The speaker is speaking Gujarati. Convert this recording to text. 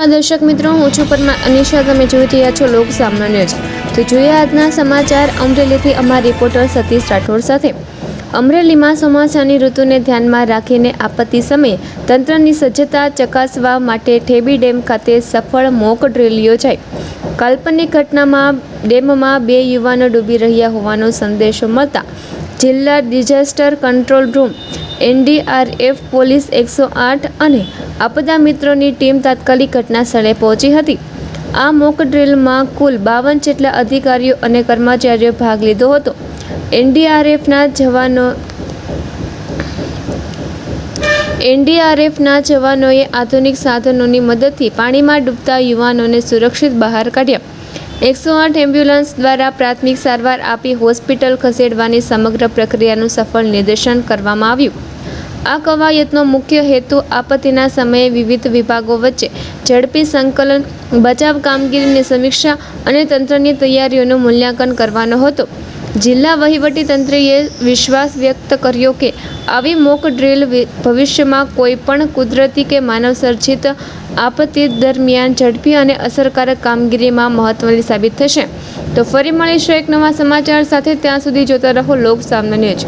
નમસ્કાર દર્શક મિત્રો, હું છું પરમાર અનિશા. તમે જોઈ રહ્યા છો લોક સામના ન્યૂઝ. તો જોઈએ આજના સમાચાર અમરેલીથી અમારા રિપોર્ટર સતીશ રાઠોડ સાથે. અમરેલીમાં ચોમાસાની ઋતુને ધ્યાનમાં રાખીને આપત્તિ સમયે તંત્રની સજ્જતા ચકાસવા માટે ઠેબી ડેમ ખાતે સફળ મોક ડ્રીલ યોજાઈ. કાલ્પનિક ઘટનામાં ડેમમાં 2 યુવાનો ડૂબી રહ્યા હોવાનો સંદેશો મળતા જિલ્લા disaster control room, NDRF, police 108 અને આપદા મિત્રોની ટીમ તાત્કાલિક ઘટના સ્થળે પહોંચી હતી. આ મોક ડ્રીલમાં કુલ 52 જેટલા અધિકારીઓ અને કર્મચારીઓ ભાગ લીધો હતો. NDRFના જવાનોએ આધુનિક સાધનોની મદદથી પાણીમાં ડૂબતા યુવાનોને સુરક્ષિત બહાર કાઢ્યા. 108 એમ્બ્યુલન્સ દ્વારા પ્રાથમિક સારવાર આપી હોસ્પિટલ ખસેડવાની સમગ્ર પ્રક્રિયાનું સફળ નિદર્શન કરવામાં આવ્યું. આ કવાયતનો મુખ્ય હેતુ આપત્તિના સમયે વિવિધ વિભાગો વચ્ચે ઝડપી સંકલન, બચાવ કામગીરીની સમીક્ષા અને તંત્રની તૈયારીઓનું મૂલ્યાંકન કરવાનો હતો. જિલ્લા વહીવટીતંત્રએ વિશ્વાસ વ્યક્ત કર્યો કે આવી મોક ડ્રીલ ભવિષ્યમાં કોઈપણ કુદરતી કે માનવસર્જિત આપત્તિ દરમિયાન ઝડપી અને અસરકારક કામગીરીમાં મહત્વની સાબિત થશે. તો ફરી મળીશું એક નવા સમાચાર સાથે. ત્યાં સુધી જોતા રહો લોક સામના ન્યૂઝ.